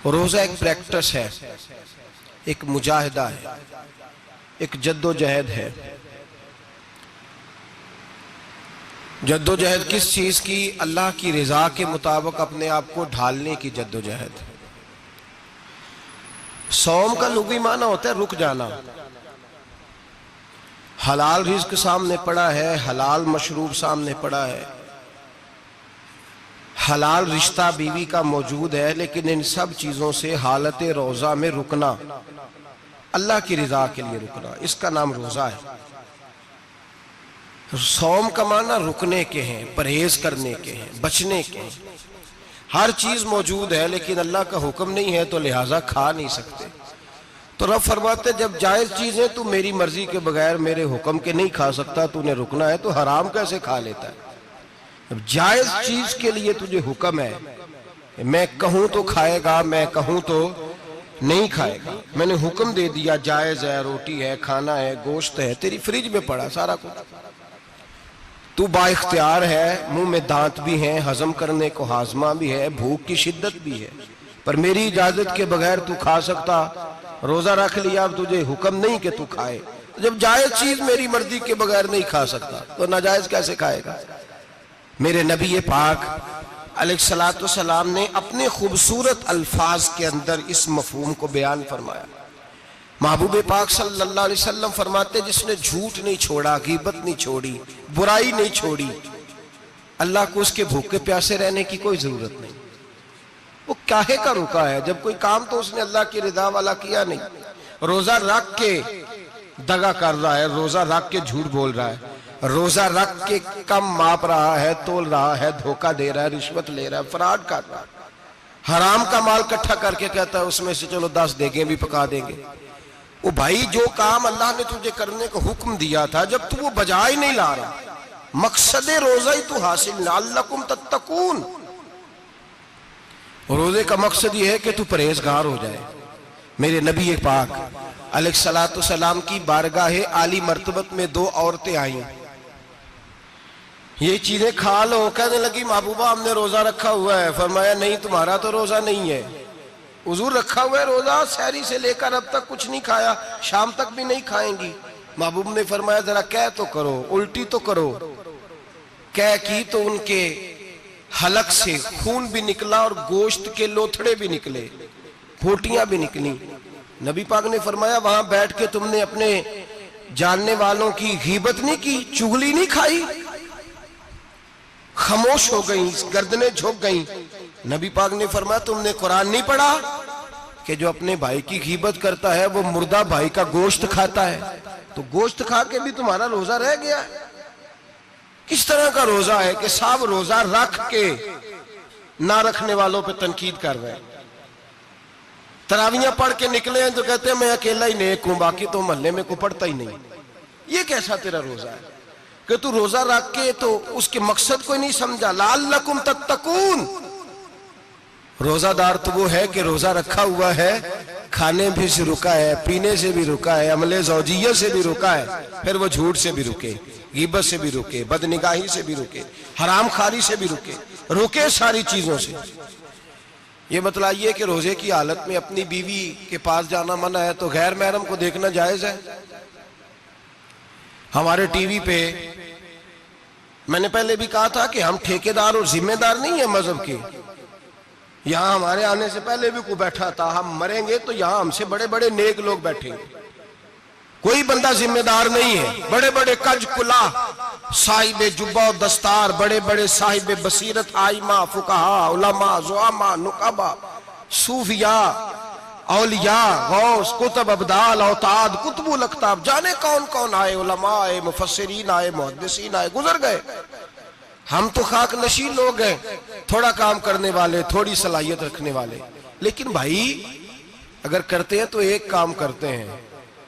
रोज़ा एक प्रैक्टिस है, एक मुजाहिदा है, एक जद्दोजहद है। जद्दोजहद किस चीज़ की? अल्लाह की रज़ा के मुताबिक अपने आप को ढालने की जद्दोजहद। सौम का लुग़वी माना होता है रुक जाना। हलाल रिज़्क सामने पड़ा है, हलाल मशरूब सामने पड़ा है, हलाल रिश्ता बीवी का मौजूद है, लेकिन इन सब चीज़ों से हालत रोज़ा में रुकना, अल्लाह की रज़ा के लिए रुकना, इसका नाम रोज़ा है। सौम का माना रुकने के हैं, परहेज करने के हैं, बचने के हैं। हर चीज़ मौजूद है लेकिन अल्लाह का हुक्म नहीं है तो लिहाजा खा नहीं सकते। तो रब फरमाते जब जायज़ चीज़ें तू मेरी मर्जी के बगैर मेरे हुक्म के नहीं खा सकता, तूने रुकना है तो हराम कैसे खा लेता है? अब जायज़ चीज़ के लिए तुझे हुक्म है, मैं कहूँ तो खाएगा, मैं कहूँ तो नहीं खाएगा। मैंने हुक्म दे दिया जायज़ है, रोटी है, खाना है, गोश्त है, तेरी फ्रिज में पड़ा सारा कुछ, तू बाइख्तियार है, मुंह में दांत भी हैं, हजम करने को हाजमा भी है, भूख की शिद्दत भी है, पर मेरी इजाजत के बगैर तू खा सकता। रोजा रख लिया, अब तुझे हुक्म नहीं कि तू खाए। जब जायज चीज मेरी मर्जी के बगैर नहीं खा सकता तो नाजायज कैसे खाएगा? मेरे नबी पाक अलैहिस्सलातु वस्सलाम ने अपने खूबसूरत अल्फाज के अंदर इस मफहूम को बयान फरमाया। महबूब पाक सल्लल्लाहु अलैहि वसल्लम फरमाते जिसने झूठ नहीं छोड़ा, गीबत नहीं छोड़ी, बुराई नहीं छोड़ी, अल्लाह को उसके भूखे प्यासे रहने की कोई जरूरत नहीं। वो काहे का रुका है? जब कोई काम तो उसने अल्लाह की रिदा वाला किया नहीं। रोजा रख के दगा कर रहा है, रोजा रख के झूठ बोल रहा है, रोजा रख के कम माप रहा है, तोल रहा है, धोखा दे रहा है, रिश्वत ले रहा है, फ्रॉड कर रहा है, हराम का माल इकट्ठा करके कहता है उसमें से चलो 10 देंगे भी पका देंगे। वो भाई जो काम अल्लाह ने तुझे करने का हुक्म दिया था, जब तू वो बजा ही नहीं ला रहा, मकसद रोजा ही तू हासिल लअल्लकुम तत्तकून। रोजे का मकसद ये है कि तू परहेजगार हो जाए। मेरे नबी पाक अलैहिस्सलातु वस्सलाम की बारगाह आली मर्तबत में 2 औरतें आई, ये चीजें खा लो। कहने लगी महबूबा हमने रोजा रखा हुआ है। फरमाया नहीं, तुम्हारा तो रोजा नहीं है, हुजूर रखा हुआ है रोजा, सहरी से लेकर अब तक कुछ नहीं खाया, शाम तक भी नहीं खाएंगी। महबूब ने फरमाया जरा कह तो करो, उल्टी तो करो। कह की तो उनके हलक से खून भी निकला और गोश्त के लोथड़े भी निकले, फोटियां भी निकली। नबी पाक ने फरमाया वहां बैठ के तुमने अपने जानने वालों की गीबत नहीं की, चुगली नहीं खाई? खामोश हो गई, गर्दनें झुक गई। नबी पाक ने फरमाया तुमने कुरान नहीं पढ़ा कि जो अपने भाई की गीबत करता है वो मुर्दा भाई का गोश्त खाता है? तो गोश्त खा के भी तुम्हारा रोजा रह गया है। किस तरह का रोजा है कि सब रोजा रख के ना रखने वालों पे तनकीद कर रहे हैं। तरावियां पढ़ के निकले हैं तो कहते हैं मैं अकेला ही नेक हूं, बाकी तो मोहल्ले में कोई पढ़ता ही नहीं। ये कैसा तेरा रोजा है कि तू रोजा रख के तो उसके मकसद को नहीं समझा? लअल्लकुम तत्तकून। रोजादार तो वो है कि रोजा रखा हुआ है, खाने भी से रुका है, पीने से भी रुका है, अमले ज़ौजिय्या से भी रुका है, फिर वो झूठ से भी रुके, गीबत से भी रुके, बदनिगाही से भी रुके, हराम खारी से भी रुके सारी चीजों से। ये बतलाइए कि रोजे की हालत में अपनी बीवी के पास जाना मना है तो गैर महरम को देखना जायज है? हमारे टीवी पे मैंने पहले भी कहा था कि हम ठेकेदार और जिम्मेदार नहीं है मजहब के। यहां हमारे आने से पहले भी कोई बैठा था, हम मरेंगे तो यहां हमसे बड़े बड़े नेक लोग बैठेंगे, कोई बंदा जिम्मेदार नहीं है। बड़े बड़े कज कुला साहिब जुब्बा और दस्तार, बड़े बड़े साहिब बसीरत, आइमा, फुकाहा, उलमा, ज़ुआमा, नुकाबा, सूफिया, औलिया, गौस, कुतुब, अब्दाल, औताद, कुतुबुल अख्ताब, जाने कौन कौन आए, उलमा आए, मुफस्सिरीन आए, मुहद्दिसीन आए, गुजर गए। हम तो खाक नशीन लोग हैं, थोड़ा काम करने वाले, थोड़ी सलाहियत रखने वाले। लेकिन भाई अगर करते हैं तो एक काम करते हैं,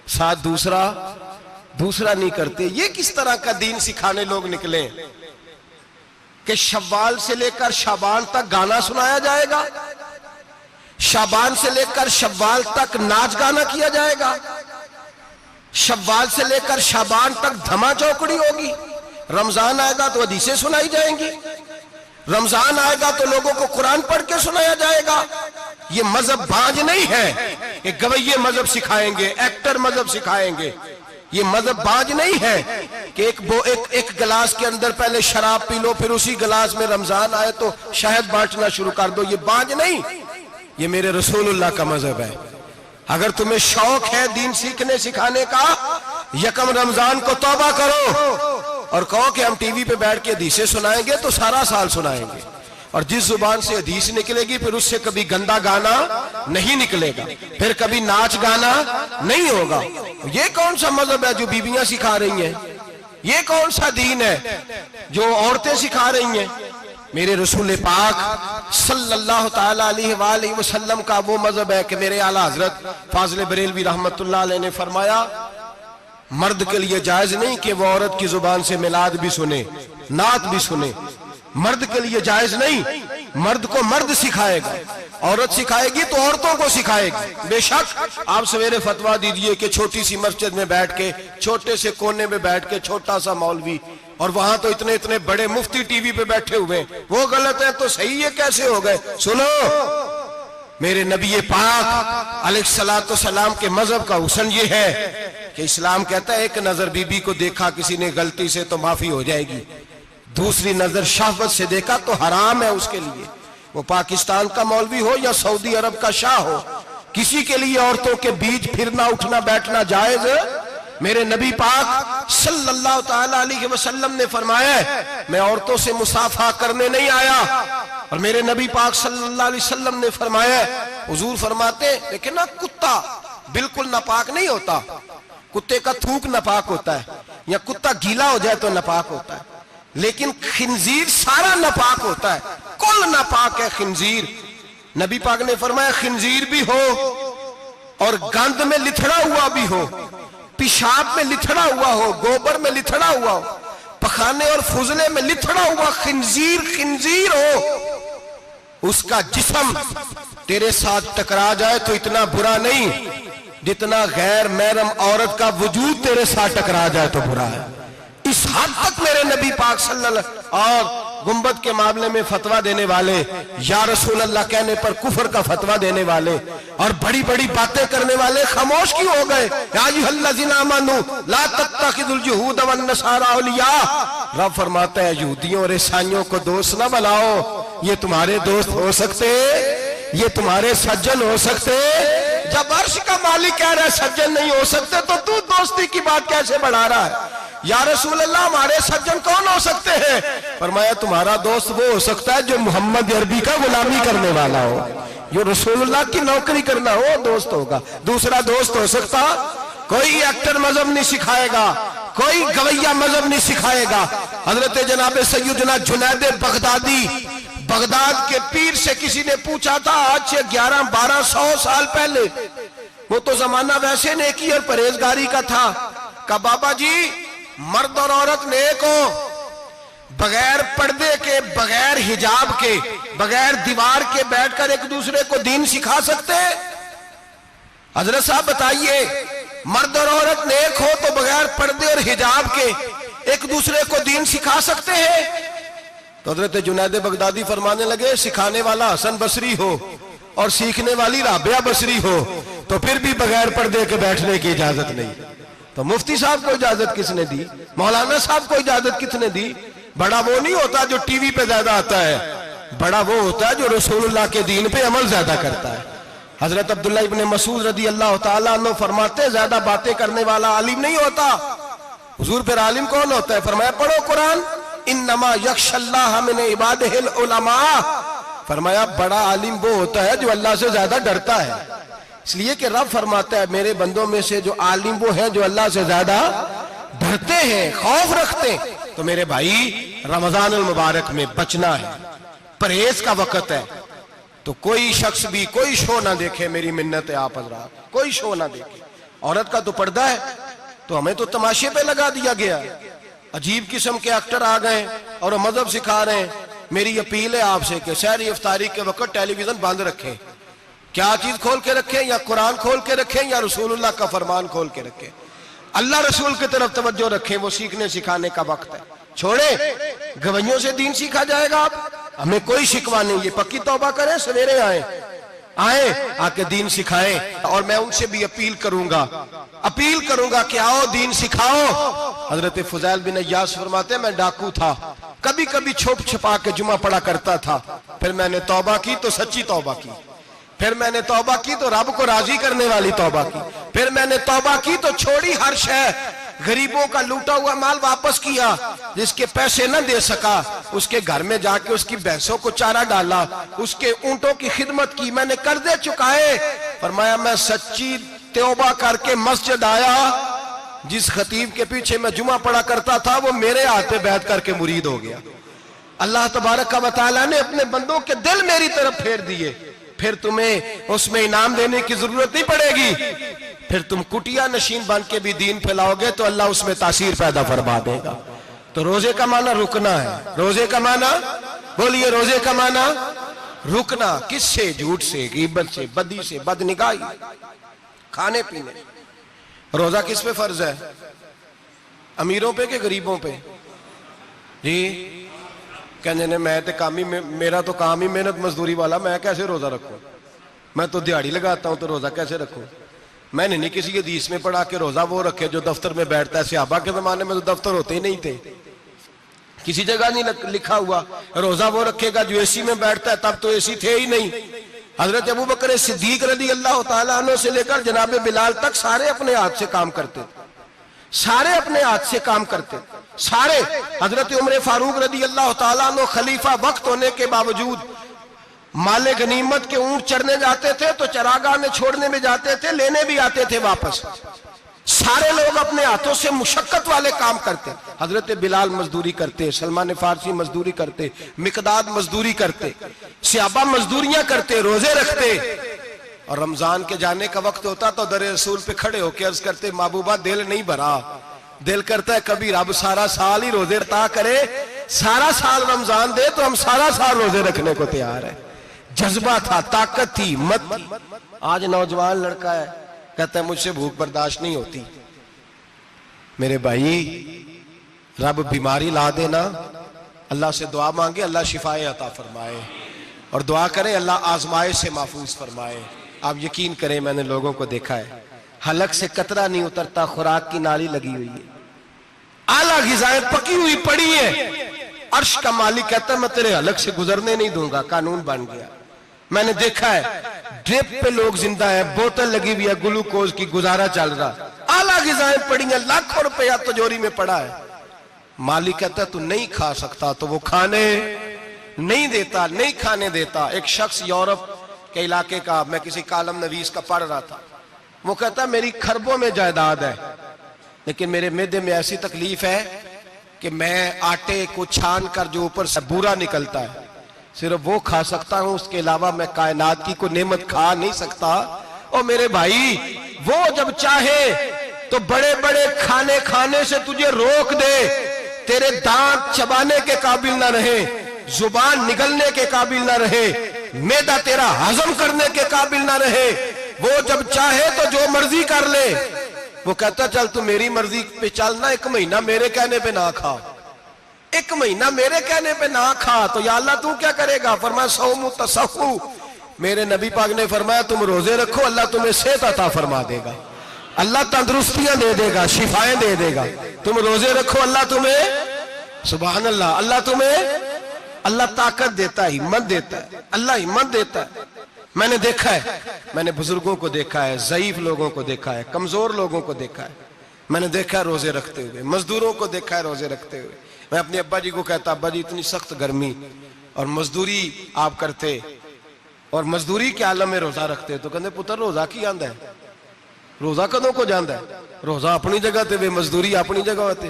साथ दूसरा नहीं करते। ये किस तरह का दीन सिखाने लोग निकले कि शव्वाल से लेकर शाबान तक गाना सुनाया जाएगा, शाबान से लेकर शव्वाल तक नाच गाना किया जाएगा, शव्वाल से लेकर शाबान तक धमा चौकड़ी होगी, रमजान आएगा तो हदीसें सुनाई जाएंगी। रमजान आएगा तो लोगों को कुरान पढ़ के सुनाया जाएगा। ये मजहब बाज नहीं है, एक गवैये मजहब सिखाएंगे, एक्टर मजहब सिखाएंगे। ये मजहब बाज नहीं है कि एक गिलास के अंदर पहले शराब पी लो, फिर उसी गिलास में रमजान आए तो शहद बांटना शुरू कर दो। ये बाज नहीं, ये मेरे रसूलुल्लाह का मजहब है। अगर तुम्हें शौक है दीन सीखने सिखाने का, यकम रमजान को तौबा करो और कहो कि हम टीवी पे बैठ के हदीसें सुनाएंगे तो सारा साल सुनाएंगे, और जिस जुबान से हदीस निकलेगी फिर उससे कभी गंदा गाना नहीं निकलेगा, फिर कभी नाच गाना नहीं होगा। ये कौन सा मजहब है जो बीबियां सिखा रही हैं? ये कौन सा दीन है जो औरतें सिखा रही हैं? मेरे रसूल पाक सल्लल्लाहु ताला अलैहि वसल्लम का वो मजहब है कि मेरे आला हजरत फाजिल बरेलवी रहमतुल्लाह अलैह ने फरमाया, मर्द के लिए जायज नहीं कि वो औरत की जुबान से मिलाद भी सुने, नात भी सुने। मर्द के लिए जायज नहीं, मर्द को मर्द सिखाएगा, औरत सिखाएगी तो औरतों को सिखाएगी। बेशक आप सवेरे फतवा दीजिए कि छोटी सी मस्जिद में बैठ के, छोटे से कोने में बैठ के छोटा सा मौलवी, और वहां तो इतने इतने बड़े मुफ्ती टीवी पे बैठे हुए, वो गलत है तो सही है कैसे हो गए? सुनो, मेरे नबी पाक अलैहिस्सलातु सलाम के मजहब का हुस्न ये है कि इस्लाम कहता है एक नजर बीबी को देखा किसी ने गलती से तो माफी हो जाएगी, दूसरी नजर शहवत से देखा तो हराम है उसके लिए। वो पाकिस्तान का मौलवी हो या सऊदी अरब का शाह हो, किसी के लिए औरतों के बीच फिरना उठना बैठना जायज है? मेरे नबी पाक सल्लल्लाहु ताला अलैहि वसल्लम ने फरमाया मैं औरतों से मुसाफा करने नहीं आया, और मेरे नबी पाक सल्लल्लाहु अलैहि वसल्लम ने फरमाया, हुजूर फरमाते लेकिन ना कुत्ता बिल्कुल नापाक नहीं होता, कुत्ते का थूक नापाक होता है, या कुत्ता गीला हो जाए तो नापाक होता है, लेकिन खिंजीर सारा नापाक होता है, कुल नापाक है खिंजीर। नबी पाक ने फरमाया खिंजीर भी हो और गंद में लिथड़ा हुआ भी हो, पेशाब में लिथड़ा हुआ हो, गोबर में लिथड़ा हुआ हो, पखाने और फुजले में लिथड़ा हुआ खिंजीर खिंजीर हो, उसका जिस्म तेरे साथ टकरा जाए तो इतना बुरा नहीं जितना गैर महरम औरत का वजूद तेरे साथ टकरा जाए तो बुरा है। इस हद तक मेरे नबी पाक सल्लल्लाहु और गुंबद के मामले में फतवा देने वाले, या रसूल अल्लाह कहने पर कुफर का फतवा देने वाले और बड़ी बड़ी बातें करने वाले खामोश क्यों हो गए? ला तत्तखिजुल यहूद वन नसारा औलिया। रब फरमाता है यहूदियों और ईसाइयों को दोस्त ना बनाओ, ये तुम्हारे दोस्त हो सकते, ये तुम्हारे सज्जन हो सकते। जब अर्श का मालिक कह रहा है सज्जन नहीं हो सकते तो तू दोस्ती की बात कैसे बढ़ा रहा है? या रसूल अल्लाह हमारे सज्जन कौन हो सकते हैं? फरमाया तुम्हारा दोस्त वो हो सकता है जो मोहम्मद अरबी का गुलामी करने वाला हो, जो रसूलुल्लाह की नौकरी करना हो दोस्त होगा। दूसरा दोस्त हो सकता, कोई एक्टर मजहब नहीं सिखाएगा, कोई गवैया मजहब नहीं सिखाएगा। हजरत जनाब सैयदना जुनैद बगदादी, बगदाद के पीर से किसी ने पूछा था आज से 1100-1200 साल पहले, वो तो जमाना वैसे नेकी और परहेजगारी का था, का बाबा जी मर्द और औरत नेक हो, बगैर पर्दे के, बगैर हिजाब के, बगैर दीवार के बैठकर एक दूसरे को दीन सिखा सकते हैं? हजरत साहब बताइए, मर्द और औरत नेक हो तो बगैर पर्दे और हिजाब के एक दूसरे को दीन सिखा सकते हैं? तो हजरत जुनैद बगदादी फरमाने लगे सिखाने वाला हसन बसरी हो और सीखने वाली राबिया बसरी हो तो फिर भी बगैर पर्दे के बैठने की इजाजत नहीं। तो मुफ्ती साहब को इजाजत किसने दी? मौलाना साहब को इजाजत किसने दी? बड़ा वो नहीं होता जो टीवी पे ज्यादा आता है, बड़ा वो होता है जो रसूलुल्लाह के दीन पे अमल ज्यादा करता है। हजरत अब्दुल्लाह इब्ने मसूद रदी अल्लाह ताला अन्हु फरमाते ज्यादा बातें करने वाला आलिम नहीं होता। हुजूर फिर आलिम कौन होता है? फरमाया पढ़ो कुरान, इन्नमा यख्शल्लाह मिन इबादिहिल उलमा। फरमाया बड़ा आलिम वो होता है जो अल्लाह से ज्यादा डरता है, इसलिए कि रब फरमाता है मेरे बंदों में से जो आलिम वो हैं जो अल्लाह से ज्यादा डरते हैं, खौफ रखते हैं। तो मेरे भाई रमजान अल मुबारक में बचना है, परहेज का वक्त है, तो कोई शख्स भी कोई शो ना देखे, मेरी मिन्नत है आप हजरात, कोई शो ना देखे। औरत का तो पर्दा है तो हमें तो तमाशे पे लगा दिया गया, अजीब किस्म के एक्टर आ गए और मजहब सिखा रहे हैं। मेरी अपील है आपसे कि सहरी इफ्तारी के वक्त टेलीविजन बंद रखें। क्या चीज खोल के रखें? या कुरान खोल के रखें या रसूलुल्लाह का फरमान खोल के रखें। अल्लाह रसूल की तरफ तवज्जो रखें, वो सीखने सिखाने का वक्त है। छोड़े गवैयों से दीन सीखा जाएगा। आप हमें कोई शिकवा नहीं, ये पक्की तौबा करें, सवेरे आए आके दीन सिखाएं। और मैं उनसे भी अपील करूंगा कि आओ दीन सिखाओ। हजरत फुजैल बिन अय्यास फरमाते मैं डाकू था, कभी कभी छुप छुपा के जुमा पढ़ा करता था, फिर मैंने तौबा की तो सच्ची तौबा की, फिर मैंने तौबा की तो रब को राजी करने वाली तौबा की, फिर मैंने तौबा की तो छोड़ी हर शय, गरीबों का लूटा हुआ माल वापस किया, जिसके पैसे न दे सका उसके घर में जाके उसकी भैंसों को चारा डाला, उसके ऊंटों की खिदमत की, मैंने कर्जे चुकाए। फरमाया मैं सच्ची तौबा करके मस्जिद आया, जिस खतीब के पीछे मैं जुमा पढ़ा करता था वो मेरे हाथ पे बैठ करके मुरीद हो गया। अल्लाह तबारक व तआला ने अपने बंदों के दिल मेरी तरफ फेर दिए, फिर तुम्हें उसमें इनाम देने की जरूरत नहीं पड़ेगी, फिर तुम कुटिया नशीन बन के भी दीन फैलाओगे तो अल्लाह उसमें तासीर पैदा फरमा देगा। तो रोजे का माना रुकना है, रोजे का माना बोलिए, रोजे का माना रुकना। किससे? झूठ से, गीबत से, बदी से, बदनिगाही, खाने पीने। रोजा किस पे फर्ज है? अमीरों पे कि गरीबों पे? जी कहने ने मैं तो काम ही, मेरा तो काम ही मेहनत मजदूरी वाला, मैं कैसे रोजा रखूं? मैं तो दिहाड़ी लगाता हूं तो रोजा कैसे रखूं? मैंने नहीं किसी हदीस में पढ़ा कि रोजा वो रखे जो दफ्तर में बैठता है। सहाबा के जमाने में तो दफ्तर होते ही नहीं थे, किसी जगह नहीं लिखा हुआ रोजा वो रखेगा जो एसी में बैठता है, तब तो एसी थे ही नहीं। हजरत अबू बकर सिद्दीक रज़ी अल्लाह तआला अन्हु से लेकर जनाब बिलाल तक सारे अपने हाथ से काम करते, सारे अपने हाथ से काम करते, सारे। हजरत उमर फारूक रज़ी अल्लाह तआला अन्हु खलीफा वक्त होने के बावजूद माले गनीमत के ऊंट चरने जाते थे तो चरागाह में छोड़ने में जाते थे, लेने भी आते थे वापस। सारे लोग अपने हाथों से मुशक्कत वाले काम करते। हजरत बिलाल मजदूरी करते, सलमान फारसी मजदूरी करते, मिकदाद मजदूरी करते, सहाबा मजदूरियां करते, रोजे रखते। और रमजान के जाने का वक्त होता तो दर रसूल पे खड़े होकर अर्ज करते महबूबा दिल नहीं भरा, दिल करता है कभी रब सारा साल ही रोजे अता करे, सारा साल रमजान दे तो हम सारा साल रोजे रखने को तैयार है। जज्बा था, ताकत थी, हिम्मत थी। आज नौजवान लड़का है, कहता है मुझसे भूख बर्दाश्त नहीं होती। मेरे भाई रब बीमारी ला देना, अल्लाह से दुआ मांगे, अल्लाह शिफाए अता फरमाए, और दुआ करें अल्लाह आजमाए से महफूज फरमाए। आप यकीन करें मैंने लोगों को देखा है, हलक से कतरा नहीं उतरता, खुराक की नाली लगी हुई है, आला ग़िज़ाएं पकी हुई पड़ी है। अर्श का मालिक कहता है मैं तेरे हलक से गुजरने नहीं दूंगा, कानून बन गया। मैंने देखा है ड्रिप पे लोग जिंदा है, बोतल लगी हुई है ग्लूकोज की, गुजारा चल रहा, आला ग़िज़ाएं पड़ी है, लाखों रुपया तिजोरी में पड़ा है। मालिक कहता तू नहीं खा सकता तो वो खाने नहीं देता, नहीं खाने देता। एक शख्स यूरोप के इलाके का, मैं किसी कालम नवीस का पढ़ रहा था, वो कहता मेरी खरबों में जायदाद है, लेकिन मेरे मैदे में ऐसी तकलीफ है कि मैं आटे को छान कर जो ऊपर से बूरा निकलता है सिर्फ वो खा सकता हूं, उसके अलावा मैं कायनात की कोई नेमत खा नहीं सकता। और मेरे भाई वो जब चाहे तो बड़े बड़े खाने खाने से तुझे रोक दे, तेरे दांत चबाने के काबिल ना रहे, जुबान निगलने के काबिल ना रहे, मैदा तेरा हजम करने के काबिल ना रहे, वो जब चाहे तो जो मर्जी कर ले। वो कहता चल तू मेरी मर्जी पे चल ना, एक महीना मेरे कहने पे ना खा, एक महीना मेरे कहने पे ना खा, तो या अल्लाह तू क्या करेगा? फरमाया सौमु तसहु, मेरे नबी पाक ने फरमाया तुम रोजे रखो, अल्लाह तुम्हें सेहत अता फरमा देगा, अल्लाह तंदुरुस्तियां दे देगा, शिफाएं दे देगा। तुम रोजे रखो, अल्लाह तुम्हें, सुभान अल्लाह, अल्लाह तुम्हें, अल्लाह ताकत देता है, हिम्मत देता है, अल्लाह हिम्मत देता है। मैंने देखा है, मैंने बुजुर्गों को देखा है, ज़ईफ लोगों को देखा है, कमजोर लोगों को देखा है, मैंने देखा है रोजे रखते हुए, मजदूरों को देखा है रोजे रखते हुए। मैं अपने अब्बा जी को कहता अब्बा जी इतनी सख्त गर्मी और मजदूरी आप करते और मजदूरी के आलम में रोजा रखते, तो कहते पुत्र रोजा की आंदा है, रोजा कदों को जाता है, रोजा अपनी जगह ते वे मजदूरी अपनी जगह होते।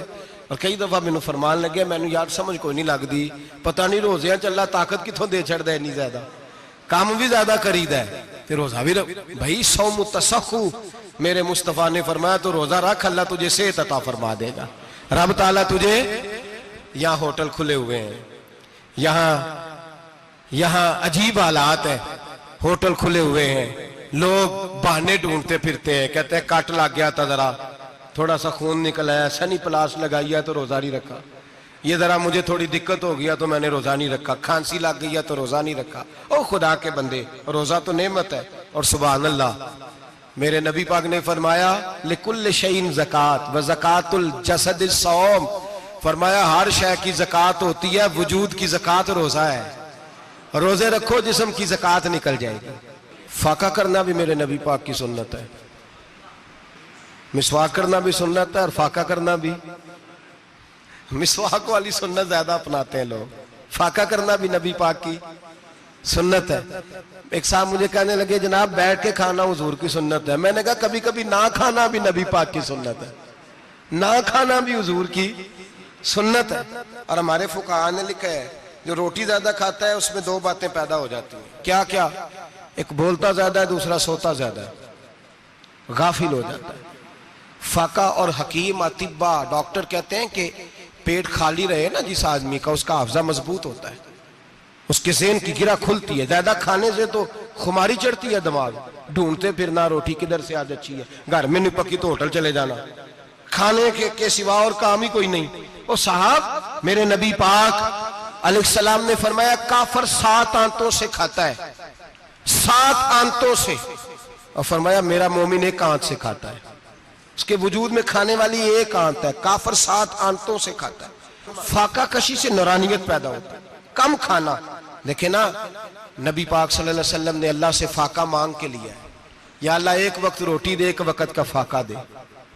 और कई दफा मैनू फरमान लगे, मैनू यार समझ कोई नहीं लगती, पता नहीं रोजिया चला ताकत कितों दे छड़दा इन्नी ज्यादा, काम भी ज्यादा करीदा है ते रोजा भी भाई सौमु तसहु, मेरे मुस्तफा ने फरमाया तो रोजा रख, अल्लाह तुझे सेहत अता फरमा देगा। रब ताला तुझे, यहाँ होटल खुले हुए हैं, यहाँ अजीब हालात है, होटल खुले हुए हैं, लोग बहाने ढूंढते फिरते हैं, कहते हैं कट लग गया था, जरा थोड़ा सा खून निकल आया, सनी प्लास लगाई है तो रोजा नहीं रखा। ये जरा मुझे थोड़ी दिक्कत हो गया तो मैंने रोजा नहीं रखा, खांसी लग गई है तो रोजा नहीं रखा। ओ खुदा के बंदे, रोजा तो नेमत है। और सुभान अल्लाह, मेरे नबी पाक ने फरमाया लिकुल्ल शैइन ज़कात व ज़कातुल जसद सौम, फरमाया हर शय की ज़कात होती है, वजूद की ज़कात रोजा है। रोजे रखो, जिस्म की ज़कात निकल जाएगी। फाका करना भी मेरे नबी पाक की सुन्नत है, मिसवाक करना भी सुन्नत है और फाका करना भी। मिसवाक वाली सुन्नत ज्यादा अपनाते हैं लोग, फाका करना भी नबी पाक की सुन्नत है। एक साहब मुझे कहने लगे जनाब बैठ के खाना हुजूर की सुन्नत है। मैंने कहा कभी कभी ना खाना भी नबी पाक की सुन्नत है, ना खाना भी हुजूर की सुन्नत है। और हमारे फुकाहा ने लिखा है जो रोटी ज्यादा खाता है उसमें दो बातें पैदा हो जाती हैं। क्या क्या? एक बोलता ज्यादा है, दूसरा सोता ज्यादा है, गाफिल हो जाता है। फाका और हकीम अतिब्बा डॉक्टर कहते हैं कि पेट खाली रहे ना जिस आदमी का, उसका हाफजा मजबूत होता है, उसके ज़हन की गिरा खुलती है। ज्यादा खाने से तो खुमारी चढ़ती है, दिमाग ढूंढते फिरना रोटी किधर से आज अच्छी है, घर में नहीं पकी तो होटल चले जाना, खाने के सिवा और काम ही कोई नहीं। ओ साहब, मेरे नबी पाक अलैहिस्सलाम ने फरमाया काफर 7 आंतों से खाता है, 7 आंतों से। और फरमाया मेरा मोमिन 1 आंत से खाता है। उसके वजूद में खाने वाली 1 आंत है, काफर 7 आंतों से खाता है। फाका कशी से नूरानियत पैदा होता है, कम खाना। देखे ना, नबी पाक सल्लल्लाहु अलैहि वसल्लम ने अल्लाह से फाका मांग के लिया है, या अल्लाह 1 वक्त रोटी दे, 1 वक्त का फाका दे,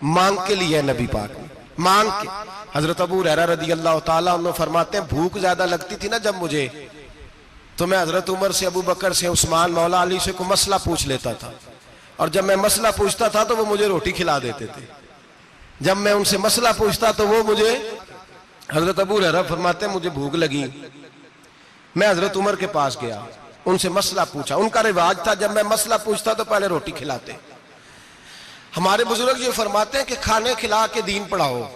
मांग के लिया है नबी पाक ने, मांग के। हजरत अबू हुरैरा रदी अल्लाह ताला अन्हु फरमाते हैं भूख ज्यादा लगती थी ना जब मुझे, तो मैं हजरत उमर से, अबू बकर से, उस्मान, मौला अली से कोई मसला पूछ लेता था। और जब मैं मसला पूछता था तो वो मुझे रोटी खिला देते थे। जब मैं उनसे मसला पूछता तो वो मुझे, हजरत अबू हुरैरा फरमाते हैं मुझे भूख लगी, मैं हजरत उमर के पास गया, उनसे मसला पूछा। उनका रिवाज था जब मैं मसला पूछता तो पहले रोटी खिलाते। हमारे बुजुर्ग ये फरमाते हैं कि खाने खिला के दीन पढ़ाओ।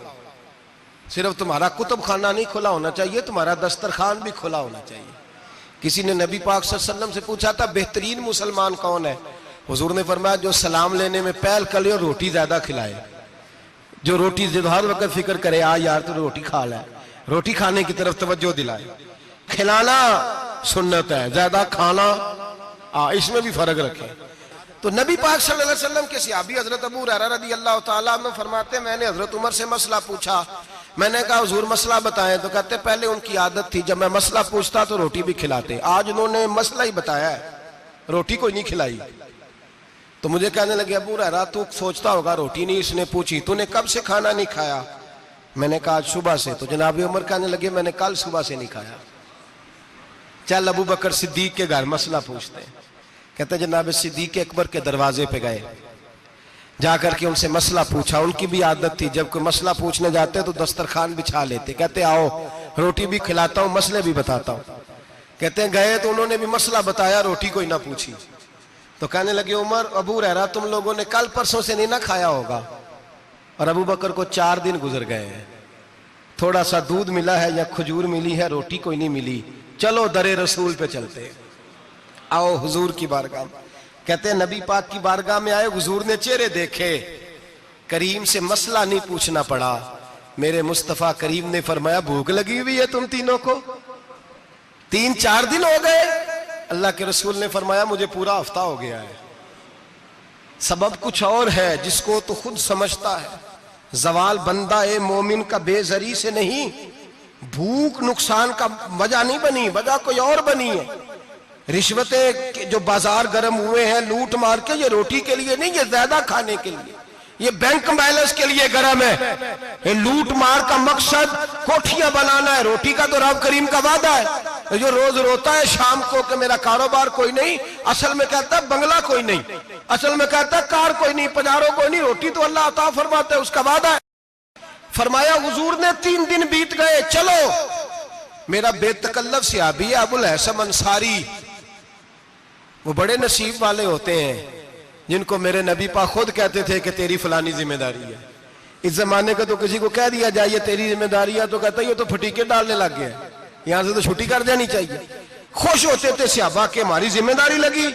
सिर्फ तुम्हारा कुतुब खाना नहीं खुला होना चाहिए, तुम्हारा दस्तरखान भी खुला होना चाहिए। किसी ने नबी पाक सल्लल्लाहु अलैहि वसल्लम से पूछा था बेहतरीन मुसलमान कौन है? हुजूर ने फरमाया जो सलाम लेने में पहल करे और रोटी ज्यादा खिलाए, जो रोटी हर वक्त फिक्र करे आ यार तो रोटी खा ले, रोटी खाने की तरफ तवज्जो दिलाए। खिलाना सुन्नत है, ज्यादा खाना इसमें भी फर्क रखे। तो नबी पाक सल्लल्लाहु अलैहि वसल्लम के सहाबी हजरत अबू हुरैरा रज़ी अल्लाह ताला अन्हु फरमाते मैंने हजरत उमर से मसला पूछा। मैंने कहा हुजूर मसला बताएं, तो कहते पहले उनकी आदत थी जब मैं मसला पूछता तो रोटी भी खिलाते, आज उन्होंने मसला ही बताया है, रोटी कोई नहीं खिलाई। तो मुझे कहने लगे अबू हुरैरा तू सोचता होगा रोटी नहीं इसने पूछी, तूने कब से खाना नहीं खाया? मैंने कहा आज सुबह से। तो जनाब उमर कहने लगे मैंने कल सुबह से नहीं खाया। चल अबू बकर सिद्दीक के घर मसला पूछते हैं। कहते जनाब सिद्दीक अकबर के दरवाजे पे गए, जाकर के उनसे मसला पूछा। उनकी भी आदत थी जब कोई मसला पूछने जाते तो दस्तरखान बिछा लेते, कहते आओ रोटी भी खिलाता हूँ मसले भी बताता हूँ। कहते हैं गए तो उन्होंने भी मसला बताया, रोटी कोई ना पूछी। तो कहने लगे उमर अबू हुरैरा तुम लोगों ने कल परसों से नहीं ना खाया होगा। और अबू बकर को 4 दिन गुजर गए हैं, थोड़ा सा दूध मिला है या खजूर मिली है, रोटी कोई नहीं मिली। चलो दरे रसूल पे चलते, आओ हुजूर की बारगाह। कहते हैं नबी पाक की बारगाह में आए, हुजूर ने चेहरे देखे, करीम से मसला नहीं पूछना पड़ा। मेरे मुस्तफा करीम ने फरमाया भूख लगी हुई है तुम तीनों को, 3-4 दिन हो गए। अल्लाह के रसूल ने फरमाया मुझे पूरा हफ्ता हो गया है। सबब कुछ और है जिसको तो खुद समझता है। जवाल बंदा ए मोमिन का बेजरी से नहीं, भूख नुकसान का वजह नहीं बनी, वजह कोई और बनी है। रिश्वतें जो बाजार गर्म हुए हैं लूट मार के, ये रोटी के लिए नहीं, ये ज्यादा खाने के लिए, ये बैंक बैलेंस के लिए गर्म है। ये लूट मार का मकसद कोठियां बनाना है, रोटी का तो रब करीम का वादा है। जो रोज रोता है शाम को कि मेरा कारोबार कोई नहीं, असल में कहता है बंगला कोई नहीं, असल में कहता है कार कोई नहीं, पजारो कोई नहीं, रोटी तो अल्लाह अता फरमाता है, उसका वादा है। फरमाया हुजूर ने 3 दिन बीत गए, चलो। मेरा बेतकल्लफ सहाबी है अबुल हसन अंसारी, वो बड़े नसीब वाले होते हैं जिनको मेरे नबी पाक खुद कहते थे कि तेरी फलानी जिम्मेदारी है। इस जमाने का तो किसी को कह दिया जाए ये तेरी जिम्मेदारी है तो कहता है ये तो फटीके डालने लग गया, यहां से तो छुट्टी कर जानी चाहिए। खुश होते थे सहाबा के हमारी जिम्मेदारी लगी।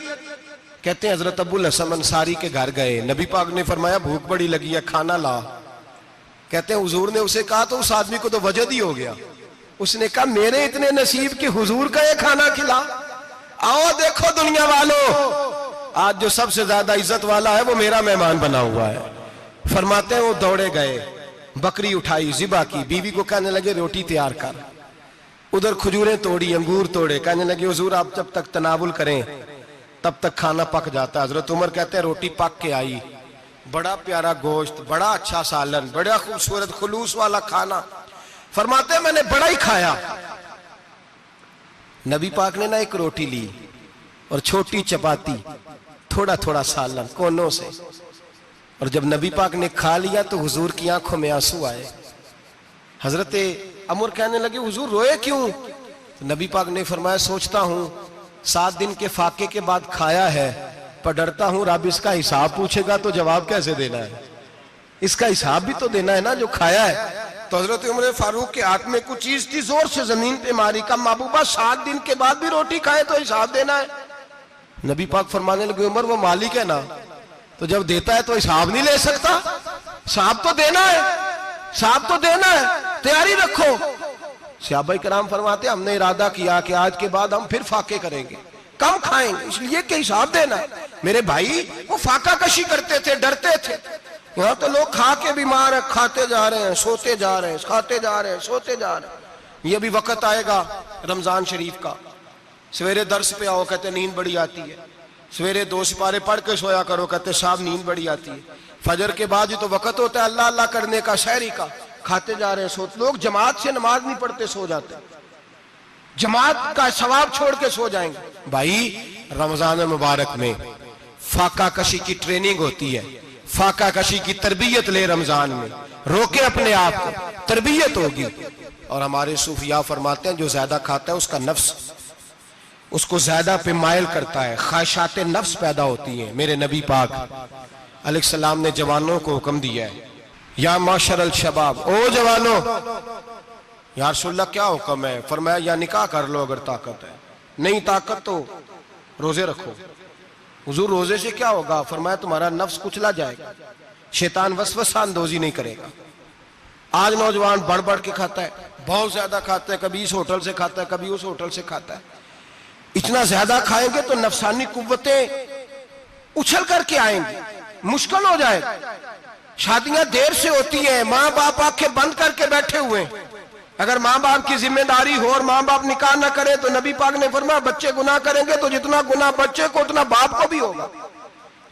कहते हैं हजरत अबुल हसन अंसारी के घर गए, नबी पाक ने फरमाया भूख बड़ी लगी है खाना ला। कहते हैं हुजूर ने उसे कहा तो उस आदमी को तो वजद ही हो गया, उसने कहा मेरे इतने नसीब कि हुजूर का ये खाना खिला। आओ देखो दुनिया वालों, आज जो सबसे ज्यादा इज्जत वाला है वो मेरा मेहमान बना हुआ है। फरमाते हैं वो दौड़े गए, बकरी उठाई, जिबा की, बीवी को कहने लगे रोटी तैयार कर। उधर खजूरें तोड़ी, अंगूर तोड़े, कहने लगे हुजूर आप जब तक तनावुल करें तब तक खाना पक जाता है। हजरत उमर कहते हैं रोटी पक के आई, बड़ा प्यारा गोश्त, बड़ा अच्छा सालन, बड़ा खूबसूरत खुलूस वाला खाना। फरमाते हैं मैंने बड़ा ही खाया। नबी पाक ने ना एक रोटी ली और छोटी चपाती, थोड़ा थोड़ा सालन कोनों से, और जब नबी पाक ने खा लिया तो हुजूर की आंखों में आंसू आए। हजरत अमर कहने लगे हुजूर रोए क्यों? तो नबी पाक ने फरमाया सोचता हूं 7 दिन के फाके के बाद खाया है, पर डरता हूं रब इसका हिसाब पूछेगा तो जवाब कैसे देना है, इसका हिसाब भी तो देना है ना जो खाया है। तो हजरत उमर फारूक के हाथ में कुछ चीज थी, जोर से जमीन पे मारी, का महबूबा 7 दिन के बाद भी रोटी खाए तो हिसाब देना है। नबी पाक फरमाने लगे उमर वो मालिक है ना, तो जब देता है तो हिसाब नहीं ले सकता, हिसाब तो देना है, हिसाब तो देना है, तैयारी रखो। सहाबा कराम फरमाते हमने इरादा किया कि आज के बाद हम फिर फाके करेंगे, कम खाएंगे, इसलिए कि हिसाब देना है। मेरे भाई वो फाका कशी करते थे, डरते थे। यहाँ तो लोग खा के बीमार है, खाते जा रहे हैं, सोते जा रहे हैं, खाते जा रहे हैं, सोते जा रहे हैं। ये भी वक्त आएगा रमजान शरीफ का, सवेरे दर्स पे आओ कहते नींद बड़ी आती है, सवेरे 2 सिपारे पढ़ के सोया करो कहते साहब नींद बड़ी आती है। फजर के बाद ही तो वक्त होता है अल्लाह अल्लाह करने का, शहरी का, खाते जा रहे हैं, सोते। लोग जमात से नमाज नहीं पढ़ते, सो जाते, जमात का सवाब छोड़ के सो जाएंगे। भाई रमजान मुबारक में फाका कशी की ट्रेनिंग होती है, फाका कशी की तरबियत ले, रमजान में रोके अपने आप को, तरबियत होगी। और हमारे सूफिया फरमाते हैं जो ज्यादा खाता है उसका नफ्स उसको ज्यादा पे मायल करता है, ख्वाहिशात नफ्स पैदा होती हैं। मेरे नबी पाक अलैहिस्सलाम ने जवानों को हुक्म दिया है, या माशरल शबाब, ओ जवानों, या रसूलल्लाह क्या हुक्म है? फरमाया या निकाह कर लो अगर ताकत है, नहीं ताकत तो रोजे रखो। हुजूर रोजे से क्या होगा? फरमाया तुम्हारा नफ्स कुचला जाएगा, शैतान वसवसा अंदोजी नहीं करेगा। आज नौजवान बढ़ बढ़ के खाता है, बहुत ज्यादा खाता है, कभी इस होटल से खाता है, कभी उस होटल से खाता है। इतना ज्यादा खाएंगे तो नफसानी कुव्वतें उछल करके आएंगी, मुश्किल हो जाएगा। शादियां देर से होती हैं, माँ बाप आंखें बंद करके बैठे हुए हैं। अगर माँ बाप की जिम्मेदारी हो और माँ बाप निकाह ना करे तो नबी पाक ने फरमाया बच्चे गुनाह करेंगे तो जितना गुनाह बच्चे को उतना बाप को भी होगा।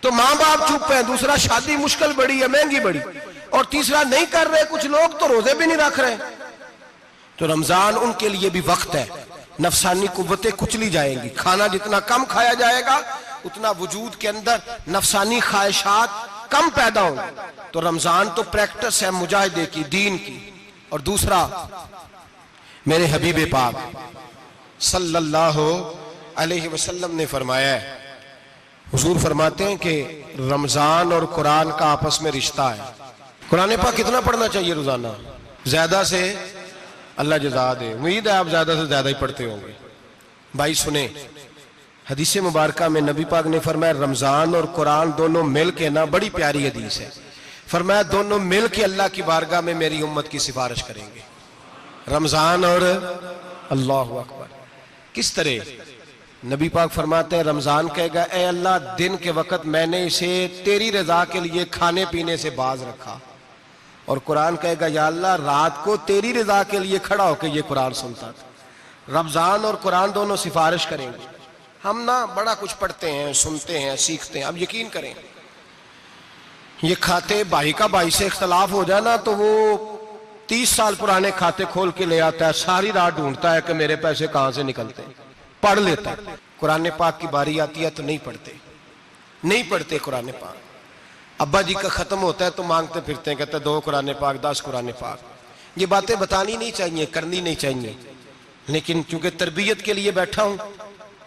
तो माँ बाप चुप है, दूसरा शादी मुश्किल बड़ी है, महंगी बड़ी, और तीसरा नहीं कर रहे कुछ लोग तो रोजे भी नहीं रख रहे। तो रमजान उनके लिए भी वक्त है, नफसानी कुव्वतें कुचली जाएंगी। खाना जितना कम खाया जाएगा उतना वजूद के अंदर नफसानी ख्वाहिशात कम पैदा होंगे। तो रमजान तो प्रैक्टिस है मुजाहिदे की, दीन की। और दूसरा मेरे हबीब पाक सल्लल्लाहु अलैहि वसल्लम ने फरमाया है, हुजूर फरमाते हैं कि रमजान और कुरान का आपस में रिश्ता है। कुरान पाक कितना पढ़ना चाहिए रोजाना? ज्यादा से अल्लाह जज़ा दे, उम्मीद है आप ज्यादा से ज्यादा ही पढ़ते होंगे। भाई सुने, हदीस मुबारका में नबी पाक ने फरमाया रमजान और कुरान दोनों मिल के ना, बड़ी प्यारी हदीस है, फरमाया दोनों मिल के अल्लाह की बारगाह में मेरी उम्मत की सिफारिश करेंगे। रमजान और अल्लाहु अकबर। किस तरह? नबी पाक फरमाते हैं रमजान कहेगा ए अल्लाह दिन के वक्त मैंने इसे तेरी रजा के लिए खाने पीने से बाज रखा, और कुरान कहेगा या अल्लाह रात को तेरी रजा के लिए खड़ा होकर ये कुरान सुनता था। रमजान और कुरान दोनों सिफारिश करेंगे। हम ना बड़ा कुछ पढ़ते हैं, सुनते हैं, सीखते हैं। अब यकीन करें ये खाते भाई का भाई से इख्तलाफ हो जाए ना तो वो 30 साल पुराने खाते खोल के ले आता है, सारी रात ढूंढता है कि मेरे पैसे कहां से निकलते हैं, पढ़ लेता है। कुरान पाक की बारी आती है तो नहीं पढ़ते, नहीं पढ़ते कुरान पाक। अब्बा जी का खत्म होता है तो मांगते फिरते हैं, कहते 2 कुरान पाक, 10 कुरान पाक। ये बातें बतानी नहीं चाहिए, करनी नहीं चाहिए, लेकिन चूंकि तरबियत के लिए बैठा हूं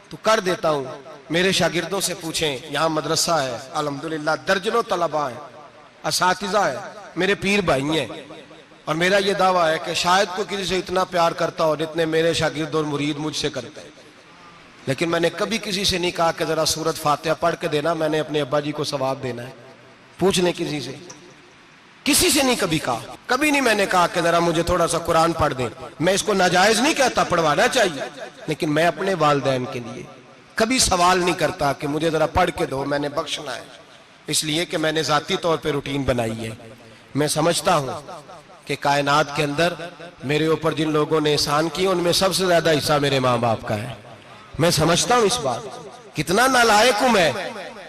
तो कर देता हूं। मेरे शागिर्दों से पूछें, यहाँ मदरसा है अल्हम्दुलिल्लाह, दर्जनों तलबा है, असातिज़ा है, मेरे पीर भाई हैं, और मेरा ये दावा है कि शायद कोई किसी से इतना प्यार करता हो जितने मेरे शागिर्द और मुरीद मुझसे करते हैं। लेकिन मैंने कभी किसी से नहीं कहा कि जरा सूरत फातिहा पढ़ के देना, मैंने अपने अब्बा जी को सवाब देना है। पूछ लें किसी से, किसी से नहीं कभी कहा, कभी नहीं मैंने कहा कि जरा मुझे थोड़ा सा कुरान पढ़ दें। मैं इसको नाजायज नहीं कहता, पढ़वाना चाहिए, लेकिन मैं अपने वालिदैन के लिए कभी सवाल नहीं करता कि मुझे जरा पढ़ के दो, मैंने बख्शना है, इसलिए कि मैंने जाती तौर पे रूटीन बनाई है। मैं समझता हूं कि कायनात के अंदर मेरे ऊपर जिन लोगों ने एहसान किए उनमें सबसे ज्यादा हिस्सा मेरे माँ बाप का है। मैं समझता हूं इस बात, कितना नालायक हूं मैं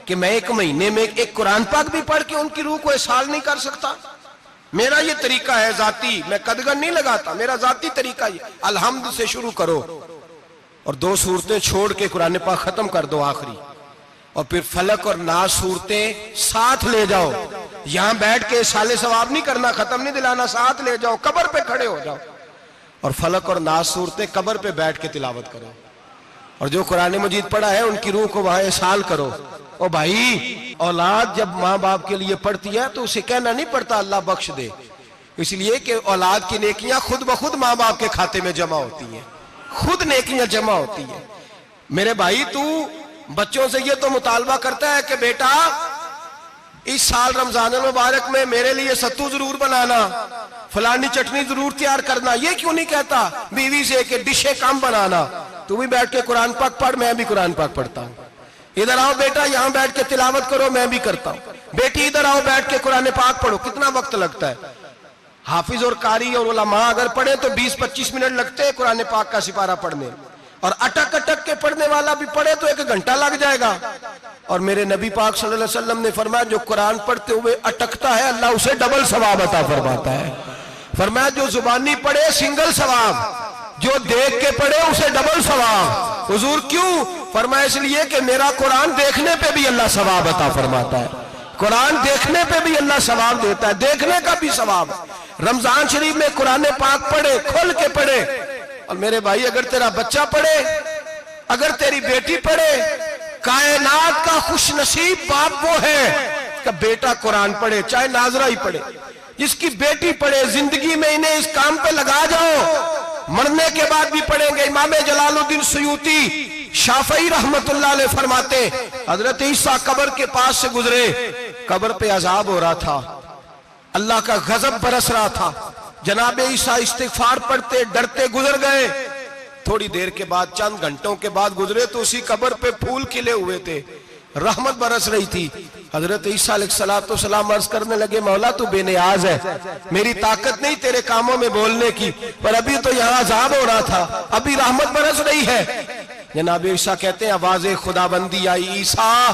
कि मैं एक महीने में एक कुरान पाक भी पढ़ के उनकी रूह को एहसास नहीं कर सकता। मेरा ये तरीका है जाती, मैं कदगन नहीं लगाता, मेरा जाती तरीका ये, अलहम्द से शुरू करो और 2 सूरतें छोड़ के कुरान पाक खत्म कर दो आखिरी, और फिर फलक और नास सूरतें साथ ले जाओ। यहां बैठ के साले सवाब नहीं करना, खत्म नहीं दिलाना, साथ ले जाओ, कब्र पे खड़े हो जाओ और फलक और नास सूरतें कब्र पे बैठ के तिलावत करो, और जो कुरान मजीद पढ़ा है उनकी रूह को वहां एहसास करो। ओ भाई, औलाद जब माँ बाप के लिए पढ़ती है तो उसे कहना नहीं पड़ता अल्लाह बख्श दे, इसलिए कि औलाद की नेकियां खुद ब खुद माँ बाप के खाते में जमा होती हैं, खुद नेकियां जमा होती हैं। मेरे भाई, तू बच्चों से ये तो मुतालबा करता है कि बेटा इस साल रमजान मुबारक में मेरे लिए सत्तू जरूर बनाना, फलानी चटनी जरूर तैयार करना, ये क्यों नहीं कहता बीवी से कि डिशे कम बनाना? तू भी बैठ के कुरान पाक पढ़, मैं भी कुरान पाक पढ़ता हूँ। इधर आओ बेटा, यहाँ बैठ के तिलावत करो, मैं भी करता हूँ। बेटी इधर आओ, बैठ के कुरान पाक पढ़ो। कितना वक्त लगता है? हाफिज और कारी और उलमा अगर पढ़े तो 20-25 मिनट लगते हैं कुरान पाक का सिपारा पढ़ने, और अटक अटक के पढ़ने वाला भी पढ़े तो 1 घंटा लग जाएगा। और मेरे नबी पाक सल्लल्लाहु अलैहि वसल्लम ने फरमाया जो कुरान पढ़ते हुए अटकता है अल्लाह उसे डबल सवाब अता फरमाता है। फरमाया जो जुबानी पढ़े सिंगल सवाब, जो देख के पढ़े उसे डबल सवाब। हुजूर क्यों? फरमाया इसलिए कि मेरा कुरान देखने पे भी अल्लाह सवाब अता फरमाता है, कुरान देखने पे भी अल्लाह सवाब देता है, देखने का भी सवाब। रमजान शरीफ में कुरान पाक पढ़े, खोल के पढ़े। और मेरे भाई, अगर तेरा बच्चा पढ़े, अगर तेरी बेटी पढ़े, कायनात का खुशनसीब बाप वो है कि बेटा कुरान पढ़े, चाहे नाजरा ही पढ़े। जिसकी बेटी पढ़े, जिंदगी में इन्हें इस काम पे लगा जाओ, मरने के बाद भी पढ़ेंगे। इमाम जलालुद्दीन सुयूती शाफई रहमतुल्लाह अलैह फरमाते, हजरत ईसा कब्र के पास से गुजरे, कब्र पे अजाब हो रहा था, अल्लाह का गजब बरस रहा था। जनाब ईसा इस्तिगफार पढ़ते डरते गुजर गए। थोड़ी देर के बाद, चंद घंटों के बाद गुजरे तो उसी कब्र पे फूल खिले हुए थे, रहमत बरस रही थी। हजरत ईसा अलैहिस्सलाम अर्ज करने लगे, मौला तू बेनियाज है, मेरी ताकत नहीं तेरे कामों में बोलने की, पर अभी तो यहाँ अजाब हो रहा था, अभी रहमत बरस रही है। जनाब ईसा कहते हैं आवाज़े खुदाबंदी आई, ईसा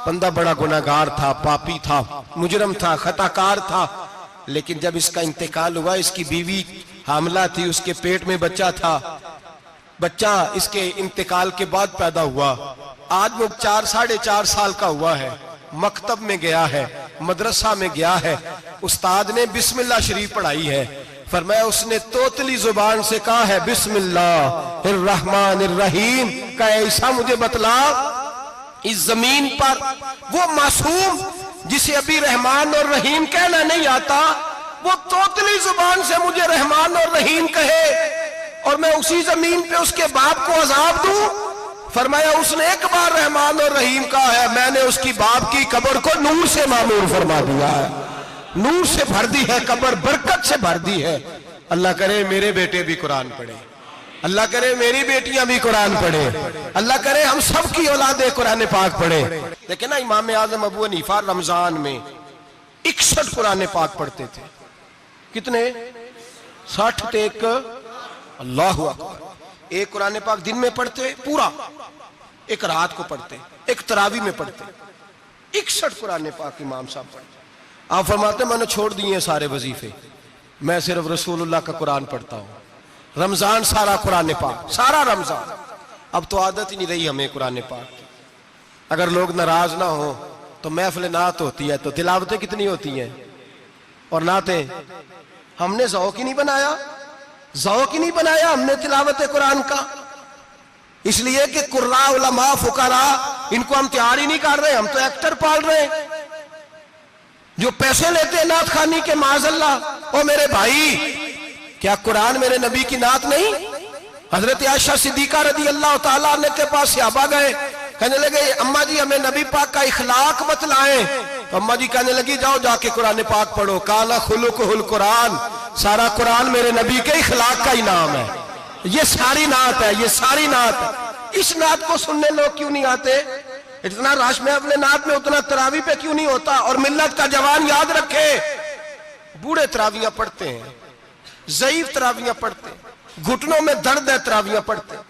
बंदा बड़ा गुनाहगार था, पापी था, मुजरम था, खताकार था, लेकिन जब इसका इंतकाल हुआ, इसकी बीवी हामला थी, उसके पेट में बच्चा था, बच्चा इसके इंतकाल के बाद पैदा हुआ। आज वो 4-4.5 साल का हुआ है, मकतब में गया है, मदरसा में गया है, उस्ताद ने बिस्मिल्लाह शरीफ पढ़ाई है। फरमाया उसने तोतली जुबान से कहा है बिस्मिल्लाहिर्रहमानिर्रहीम का, ऐसा मुझे बतला इस जमीन पर वो मासूम जिसे अभी रहमान और रहीम कहना नहीं आता, वो तोतली जुबान से मुझे रहमान और रहीम कहे और मैं उसी जमीन पे उसके बाप को अजाब दूं। फरमाया उसने एक बार रहमान और रहीम कहा है, मैंने उसकी बाप की कब्र को नूर से मामूर फरमा दिया है, नूर से भर दी है कब्र, बरकत से भर दी है। अल्लाह करे मेरे बेटे भी कुरान पढ़े, अल्लाह करे मेरी बेटियां भी कुरान पढ़े, अल्लाह करे हम सब की औलादे कुरान पाक पढ़े। लेकिन ना इमाम आजम अबू हनीफा रमजान में 61 कुरान पाक पढ़ते थे। कितने? 60 टेक, अल्लाहु अकबर। एक कुरान पाक दिन में पढ़ते पूरा, एक रात को पढ़ते, एक तरावी में पढ़ते। 61 कुरान पाक इमाम साहब पढ़ते। आप फरमाते मैंने छोड़ दिए सारे वजीफे, मैं सिर्फ रसूलुल्लाह का कुरान पढ़ता हूँ। रमजान सारा कुरान पाक, सारा रमजान। अब तो आदत ही नहीं रही हमें कुरान पाक। अगर लोग नाराज ना हो तो महफिल नात होती है तो तिलावतें कितनी होती हैं, और नातें हमने ज़ौक़ ही नहीं बनाया, ज़ौक़ ही नहीं बनाया हमने तिलावत कुरान का। इसलिए कि कुर्रा उलमा फुकरा इनको हम तैयार ही नहीं कर रहे, हम तो एक्टर पाल रहे हैं जो पैसे लेते हैं नात खानी के, माज़अल्लाह। ओ मेरे भाई, क्या कुरान मेरे नबी की नात नहीं? हजरत आयशा सिद्दीका रदी अल्लाह तआला अन्हा के पास सहाबा गए, कहने लगे अम्मा जी हमें नबी पाक का इखलाक बतलाएं। तो अम्मा जी कहने लगी जाओ जाके कुरान पाक पढ़ो। काला खुलुकुहुल कुरान, सारा कुरान मेरे नबी के इखलाक का ही नाम है। ये सारी नात है, ये सारी नात है। इस नात को सुनने लोग क्यों नहीं आते? इतना रश में अपने नात में, उतना तरावी पे क्यों नहीं होता? और मिल्लत का जवान याद रखे, बूढ़े तरावियां पढ़ते हैं, ज़ईफ तरावियां पढ़ते हैं, घुटनों में दर्द है तरावियां पढ़ते हैं,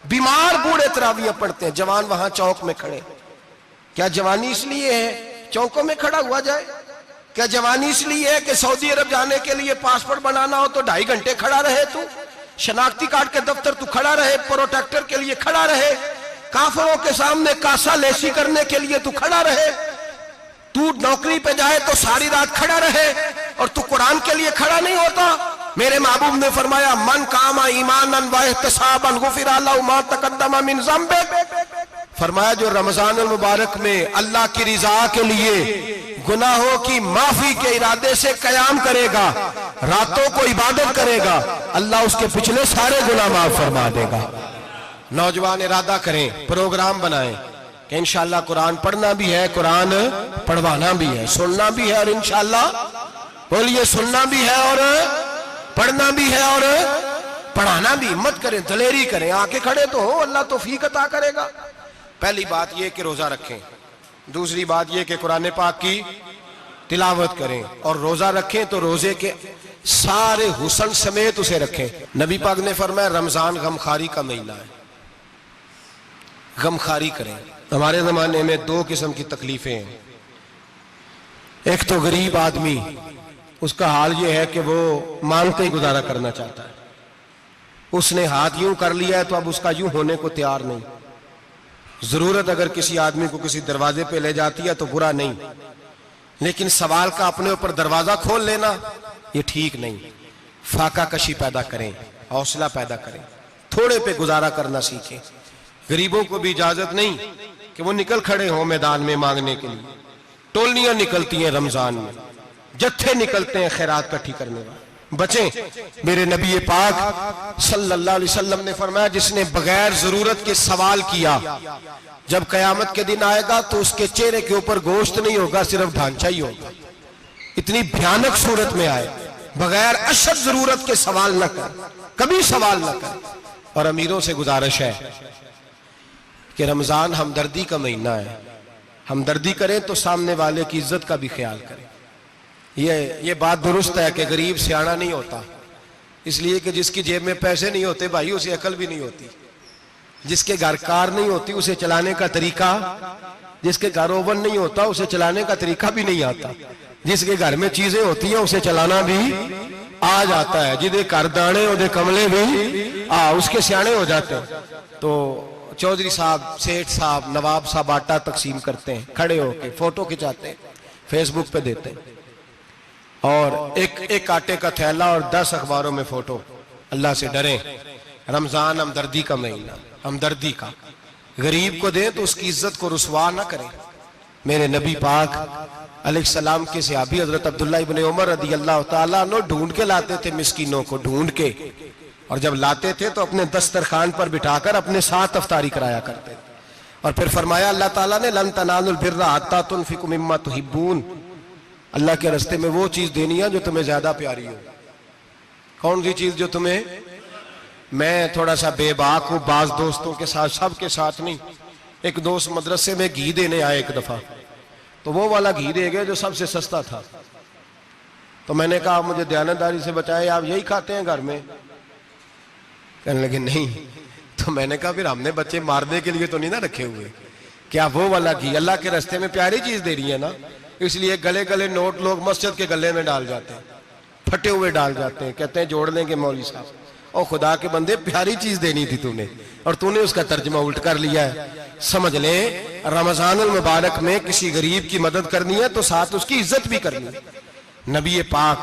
बीमार बूढ़े तरावियां पढ़ते हैं। जवान वहां चौक में खड़े। क्या जवानी इसलिए है चौकों में खड़ा हुआ जाए? क्या जवानी इसलिए है कि सऊदी अरब जाने के लिए पासपोर्ट बनाना हो तो 2.5 घंटे खड़ा रहे तू? शनाख्ती कार्ड के दफ्तर तू खड़ा रहे, प्रोटेक्टर के लिए खड़ा रहे, काफिरों के सामने कासा लेसी करने के लिए तू खड़ा रहे, तू नौकरी पे जाए तो सारी रात खड़ा रहे, और तू कुरान के लिए खड़ा नहीं होता? मेरे महबूब ने फरमाया मन कामा ईमानन व इहतिसाबन गुफिरा लहु मा तक़द्दम मिन ज़ंबि। फरमाया जो रमजान मुबारक में अल्लाह की रिजा के लिए गुनाहों की माफी के इरादे से कयाम करेगा, रातों को इबादत करेगा, अल्लाह उसके पिछले सारे गुनाह माफ फरमा देगा। नौजवान इरादा करें, प्रोग्राम बनाएं कि इंशाअल्लाह कुरान पढ़ना भी है, कुरान पढ़वाना भी है, सुनना भी है, और इंशाअल्लाह बोलिए सुनना भी है और पढ़ना भी है और पढ़ाना भी। हिम्मत करें, दलेरी करें, आके खड़े तो हो, अल्लाह तौफीक अता करेगा। पहली बात यह कि रोजा रखें, दूसरी बात यह कि कुरान पाक की तिलावत करें, और रोजा रखें तो रोजे के सारे हुस्न समेत उसे रखें। नबी पाक ने फरमाया रमजान गमखारी का महीना है, गमखारी करें। हमारे जमाने में 2 किस्म की तकलीफें हैं। एक तो गरीब आदमी, उसका हाल यह है कि वो मांगते ही गुजारा करना चाहता है, उसने हाथ यूं कर लिया है तो अब उसका यूं होने को तैयार नहीं। जरूरत अगर किसी आदमी को किसी दरवाजे पे ले जाती है तो बुरा नहीं, लेकिन सवाल का अपने ऊपर दरवाजा खोल लेना ये ठीक नहीं। फाका कशी पैदा करें, हौसला पैदा करें, थोड़े पे गुजारा करना सीखें। गरीबों को भी इजाजत नहीं कि वो निकल खड़े हों मैदान में मांगने के लिए। टोलियां निकलती हैं रमजान में, जत्थे निकलते हैं खैरात इकट्ठी करने वाले। बचें। मेरे नबी पाक सल्लल्लाहु अलैहि वसल्लम ने फरमाया जिसने बगैर जरूरत के सवाल किया, जब कयामत के दिन आएगा तो उसके चेहरे के ऊपर गोश्त नहीं होगा, सिर्फ ढांचा ही होगा। इतनी भयानक सूरत में आए, बगैर अशद जरूरत के सवाल न कर, कभी सवाल न कर। और अमीरों से गुजारिश है कि रमजान हमदर्दी का महीना है, हमदर्दी करें तो सामने वाले की इज्जत का भी ख्याल करें। ये बात दुरुस्त है कि गरीब सियाना नहीं होता, इसलिए कि जिसकी जेब में पैसे नहीं होते भाई उसे अकल भी नहीं होती। जिसके घर कार नहीं होती उसे चलाने का तरीका, जिसके घर ओवन नहीं होता उसे चलाने का तरीका भी नहीं आता। जिसके घर में चीजें होती हैं उसे चलाना भी आ जाता है। जिदे घर दाने उदे कमले भी उसके सियाने हो जाते हैं। तो चौधरी साहब, सेठ साहब, नवाब साहब आटा तकसीम करते हैं, खड़े होके फोटो खिंचाते हैं, फेसबुक पे देते हैं, और एक आटे का थैला और 10 अखबारों में फोटो। अल्लाह से डरें। रमजान हमदर्दी का महीना, हमदर्दी का। गरीब को दें तो उसकी इज्जत को रुसवा ना करें। मेरे नबी पाक अलैहिस्सलाम के सहाबी हजरत अब्दुल्लाह इब्न उमर रदी अल्लाह ताला अन्हु ढूंढ के लाते थे मिस्कीनों को, ढूंढ के, और जब लाते थे तो अपने दस्तरखान पर बिठाकर अपने साथ अफ्तारी कराया करते थे। और फिर फरमाया अल्लाह ताला ने लन तनालुल बिर्रा हत्ता तुनफिकु मिम्मा तुहिब्बून, अल्लाह के रास्ते में वो चीज देनी है जो तुम्हें ज्यादा प्यारी हो। कौन सी चीज जो तुम्हें, मैं थोड़ा सा बेबाक हूं बाज दोस्तों के साथ, सबके साथ नहीं। एक दोस्त मदरसे में घी देने आए एक दफा, तो वो वाला घी दे गए जो सबसे सस्ता था। तो मैंने कहा मुझे दयानतदारी से बचाए, आप यही खाते हैं घर में? कहने लगे नहीं। तो मैंने कहा फिर हमने बच्चे मारने के लिए तो नहीं ना रखे हुए, क्या वो वाला घी अल्लाह के रास्ते में प्यारी चीज दे रही है ना, इसलिए गले गले नोट लोग मस्जिद के गले में डाल जाते हैं, फटे हुए डाल जाते हैं, कहते हैं जोड़ लेंगे मौलवी साहब। और खुदा के बंदे प्यारी चीज देनी थी तूने, और तूने उसका तर्जमा उल्ट कर लिया है। समझ ले, रमजान मुबारक में किसी गरीब की मदद करनी है तो साथ उसकी इज्जत भी करनी है। नबी पाक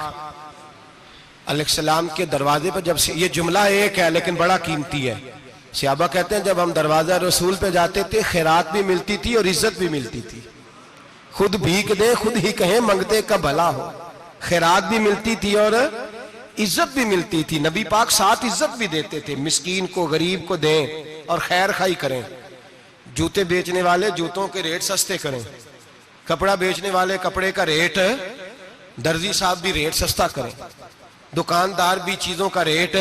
अलैहिस्सलाम के दरवाजे पर जब से, ये जुमला एक है लेकिन बड़ा कीमती है। सहाबा कहते हैं जब हम दरवाजा रसूल पे जाते थे खैरात भी मिलती थी और इज्जत भी मिलती थी। खुद भीख दे खुद ही कहें मंगते का भला हो, खैरात भी मिलती थी और इज्जत भी मिलती थी। नबी पाक साथ इज्जत भी देते थे, मिस्कीन को गरीब को दें और खैर खाई करें। जूते बेचने वाले जूतों के रेट सस्ते करें, कपड़ा बेचने वाले कपड़े का रेट, दर्जी साहब भी रेट सस्ता करें, दुकानदार भी चीजों का रेट,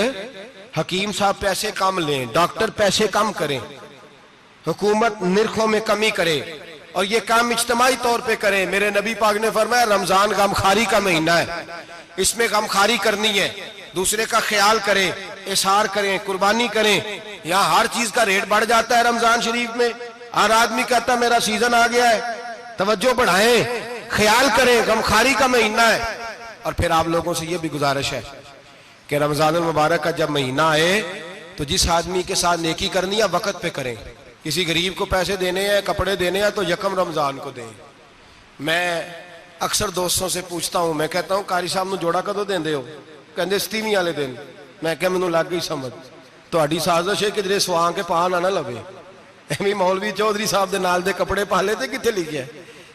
हकीम साहब पैसे कम लें, डॉक्टर पैसे कम करें, हुकूमत निर्खों में कमी करे, और ये काम इज्तिमाई तौर पे करे। मेरे नबी पाक ने फरमाया रमजान गमखारी का महीना है, इसमें गमखारी करनी है, दूसरे का ख्याल करें, इशार करें, कुर्बानी करें। यहाँ हर चीज का रेट बढ़ जाता है रमजान शरीफ में। हर आदमी कहता है मेरा सीजन आ गया है, तवज्जो बढ़ाएं, ख्याल करें, गमखारी का महीना है। और फिर आप लोगों से यह भी गुजारिश है कि रमजान मुबारक का जब महीना आए तो जिस आदमी के साथ नेकी करनी है वक्त पे करें। किसी गरीब को पैसे देने हैं, कपड़े देने हैं तो यकम रमजान को दें। मैं अक्सर दोस्तों से पूछता हूं, मैं कहता हूं कारी साहब नूं जोड़ा कदों देंदे हो? कहंदे 27 वाले दिन। मैं क्या मैनूं लग गई समझ, तुहाडी साजिश है किधरे सवा के पा ना लवे। एवं मौलवी चौधरी साहब दे नाल दे कपड़े पा ले ते कित्थे लिखिया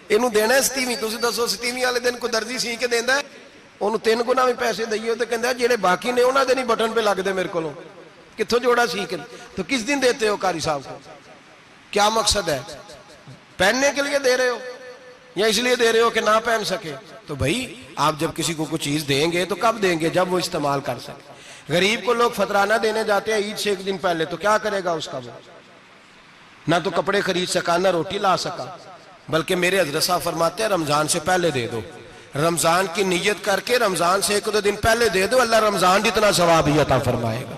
इनू देना 27? तुसीं दसो 27 वाले दिन कोई दर्जी सी के देंदा है? ਉਹਨੂੰ 3 ਗੁਣਾ ਵੀ पैसे दईए तो कहता ਜਿਹੜੇ बाकी ने उन्होंने नहीं बटन पे लगते मेरे को कितों जोड़ा सीख। तो किस दिन देते हो कारी साहब को? क्या मकसद है? पहनने के लिए दे रहे हो या इसलिए दे रहे हो कि ना पहन सके? तो भाई आप जब किसी को कुछ चीज देंगे तो कब देंगे? जब वो इस्तेमाल कर सके। गरीब को लोग फतराना देने जाते हैं ईद से एक दिन पहले, तो क्या करेगा उसका? वो ना तो कपड़े खरीद सका ना रोटी ला सका। बल्कि मेरे हजरत साहब फरमाते हैं रमजान से पहले दे दो, रमजान की नीयत करके रमजान से 1-2 दिन पहले दे दो, अल्लाह रमजान जितना सवाब ही अता फरमाएगा।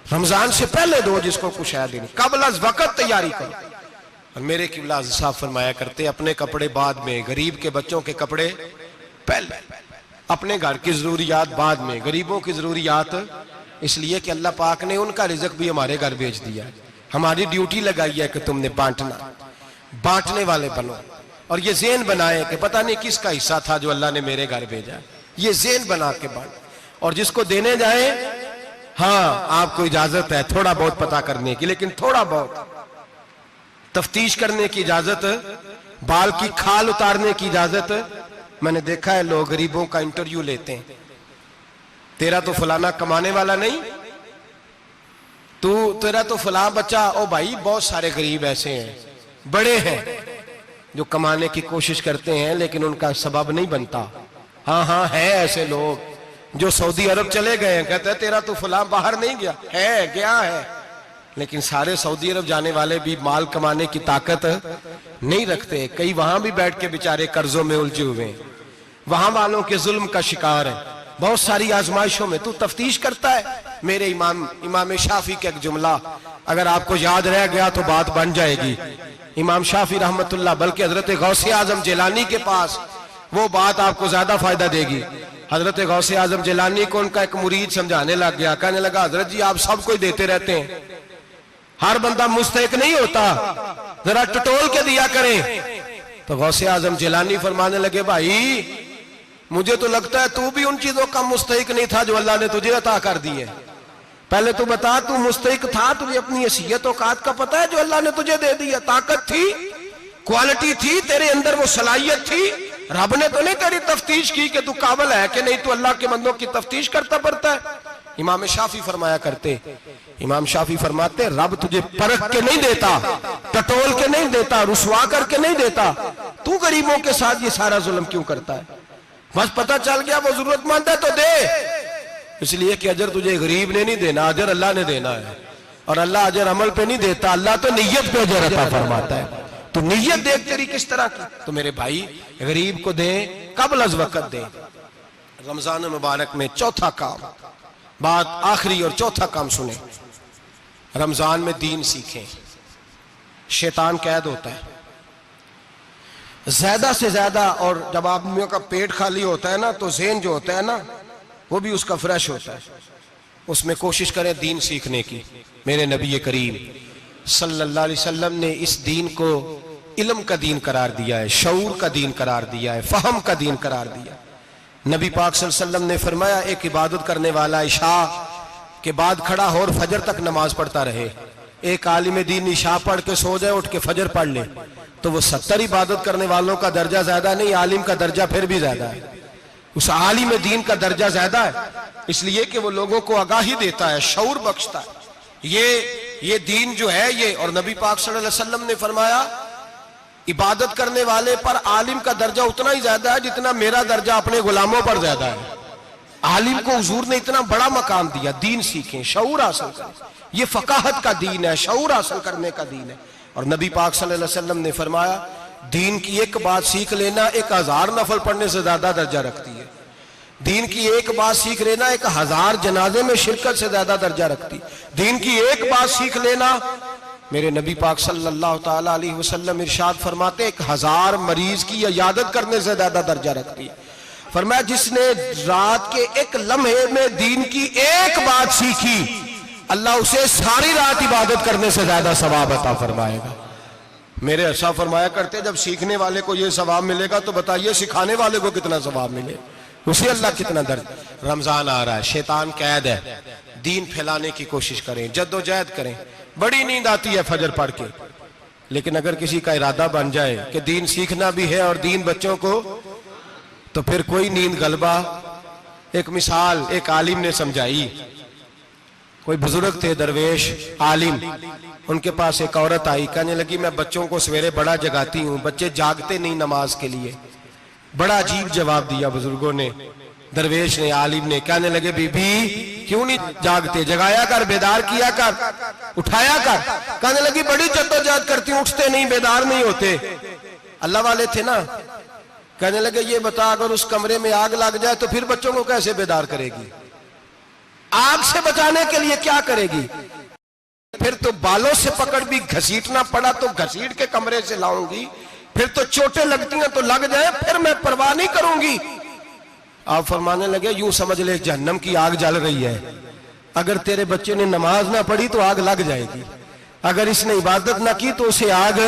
रमजान से पहले दो जिसको कुछ है दिन, कबल अज वक्त तैयारी करो। और मेरे किबला साहब फरमाया करते अपने कपड़े बाद में, गरीब के बच्चों के कपड़े पहले, अपने घर की जरूरियात बाद में, गरीबों की जरूरियात। इसलिए कि अल्लाह पाक ने उनका रिज़्क भी हमारे घर भेज दिया। हमारी ड्यूटी लगाई है कि तुमने बांटना, बांटने वाले बनो। और ये ज़ेन बनाए कि पता नहीं किसका हिस्सा था जो अल्लाह ने मेरे घर भेजा, ये ज़ेन बना के बांट। और जिसको देने जाए, हाँ आपको इजाजत है थोड़ा बहुत पता करने की, लेकिन थोड़ा बहुत तफ्तीश करने की इजाजत, बाल की खाल उतारने की इजाजत। मैंने देखा है लोग गरीबों का इंटरव्यू लेते हैं, तेरा तो फलाना कमाने वाला नहीं, तेरा तो फला बच्चा। ओ भाई बहुत सारे गरीब ऐसे हैं, बड़े हैं जो कमाने की कोशिश करते हैं लेकिन उनका सबब नहीं बनता। हाँ हाँ है ऐसे लोग जो सऊदी अरब चले गए हैं, कहते हैं तेरा तो फला बाहर नहीं गया है, गया है, लेकिन सारे सऊदी अरब जाने वाले भी माल कमाने की ताकत नहीं रखते। कई वहां भी बैठ के बेचारे कर्जों में उलझे हुए हैं, वहां वालों के जुल्म का शिकार है, बहुत सारी आजमाइशों में। तू तफ्तीश करता है। मेरे इमाम शाफी का एक जुमला अगर आपको याद रह गया तो बात बन जाएगी। इमाम शाफी रहमतुल्लाह, बल्कि हजरत गौसे आजम जिलानी के पास वो बात आपको ज्यादा फायदा देगी। हजरत गौसे आजम जिलानी को उनका एक मुरीद समझाने लग गया, कहने लगा हजरत जी आप सबको ही देते रहते हैं, हर बंदा मुस्तहिक नहीं होता, जरा टटोल के दिया करें। तो गौसे आजम जिलानी फरमाने लगे भाई मुझे तो लगता है तू भी उन चीजों का मुस्तहिक नहीं था जो अल्लाह ने तुझे अता कर दी है। पहले तू बता, तू मुस्तहिक था? तुझे अपनी हैसियत औकात का पता है जो अल्लाह ने तुझे दे दी है? ताकत थी, क्वालिटी थी, तेरे अंदर वो सलाहियत थी। रब ने तो नहीं तेरी तफ्तीश की कि तू काबिल है कि नहीं, तू अल्लाह के बंदों की तफ्तीश करता पड़ता है। इमाम शाफी फरमाया करते, इमाम शाफी फरमाते रब तुझे परख के नहीं देता, टटोल के नहीं देता, रुसवा करके नहीं देता। तू गरीबों के साथ ये सारा जुल्म क्यों करता है? बस पता चल गया वो जरूरतमंद है तो दे, इसलिए कि अजर तुझे गरीब ने नहीं देना, अजर अल्लाह ने देना है। और अल्लाह अजर अमल पे नहीं देता, अल्लाह तो नियत पे अजर अता फरमाता है। तो नियत देख तेरी किस तरह की। तो मेरे भाई गरीब को दें, कबल अज वक्त दें। रमजान मुबारक में चौथा काम, बात आखिरी और चौथा काम सुने, रमजान में दीन सीखें। शैतान कैद होता है ज्यादा से ज्यादा, और जब आदमियों का पेट खाली होता है ना तो ज़हन जो होता है ना वो भी उसका फ्रेश होता है। उसमें कोशिश करें दीन सीखने की। मेरे नबी करीम सल्लल्लाहु अलैहि वसल्लम ने इस दीन को इल्म का दीन करार दिया है, शऊर का दीन करार दिया है, फहम का दीन करार दिया। नबी पाक सल्लल्लाहु अलैहि वसल्लम ने फरमाया एक इबादत करने वाला इशा के बाद खड़ा हो और फजर तक नमाज पढ़ता रहे। एक आलिम दीन इशा पढ़ के सो जाए, उठ के फजर पढ़ ले, तो वो 70 इबादत करने वालों का दर्जा ज्यादा नहीं, आलिम का दर्जा फिर भी ज्यादा है। उस आलिम दीन का दर्जा ज्यादा है, इसलिए कि वो लोगों को आगाही देता है, शऊर बख्शता है। ये दीन जो है ये, और नबी पाक सल्लल्लाहु अलैहि वसल्लम ने फरमाया इबादत करने वाले पर आलिम का दर्जा उतना ही ज्यादा है जितना मेरा दर्जा अपने गुलामों पर ज्यादा है। आलिम को हुजूर ने इतना बड़ा मकाम दिया, दीन सीखें, शऊर हासिल करें। ये फकाहत का दीन है, शऊर हासिल करने का दीन है। और नबी पाक सल्लल्लाहु अलैहि वसल्लम ने फरमाया, दीन की एक बात सीख लेना 1000 नफल पढ़ने से ज्यादा दर्जा रखती है। दीन की एक बात सीख लेना 1000 जनाजे में शिरकत से ज्यादा दर्जा रखती। दीन की एक बात सीख लेना, मेरे नबी पाक सल्लल्लाहु ताला अलैहि वसल्लम इरशाद फरमाते 1000 मरीज की इयादत करने से ज्यादा दर्जा रखती है। फरमाया जिसने रात के एक लम्हे में दीन की एक बात सीखी, अल्लाह उसे सारी रात इबादत करने से ज्यादा सवाब अता फरमाएगा। मेरे ऐसा फरमाया करते, जब सीखने वाले को यह सवाब मिलेगा तो बताइए सिखाने वाले को कितना सवाब मिले, उसे अल्लाह कितना दर्ज। रमजान आ रहा है, शैतान कैद है, दीन फैलाने की कोशिश करें, जद्दोजहद करें। बड़ी नींद आती है फजर पढ़ के, लेकिन अगर किसी का इरादा बन जाए कि दीन सीखना भी है और दीन बच्चों को, तो फिर कोई नींद गलबा। एक मिसाल एक आलिम ने समझाई। कोई बुजुर्ग थे, दरवेश आलिम, उनके पास एक औरत आई, कहने लगी मैं बच्चों को सवेरे बड़ा जगाती हूँ, बच्चे जागते नहीं नमाज के लिए। बड़ा अजीब जवाब दिया बुजुर्गों ने, दरवेश ने, आलिम ने। कहने लगे बीबी क्यों नहीं जागते, जगाया कर, बेदार किया कर, उठाया कर। कहने लगी बड़ी जद्दोजहद करती हूँ, उठते नहीं, बेदार नहीं होते। अल्लाह वाले थे ना। कहने लगे ये बता, अगर उस कमरे में आग लग जाए तो फिर बच्चों को कैसे बेदार करेगी? आग से बचाने के लिए क्या करेगी? फिर तो बालों से पकड़ भी घसीटना पड़ा तो घसीट के कमरे से लाऊंगी, फिर तो चोटें लगती हैं तो लग जाए, फिर मैं परवाह नहीं करूंगी। आप फरमाने लगे यूं समझ ले जहन्नम की आग जल रही है, अगर तेरे बच्चे ने नमाज ना पढ़ी तो आग लग जाएगी, अगर इसने इबादत ना की तो उसे आग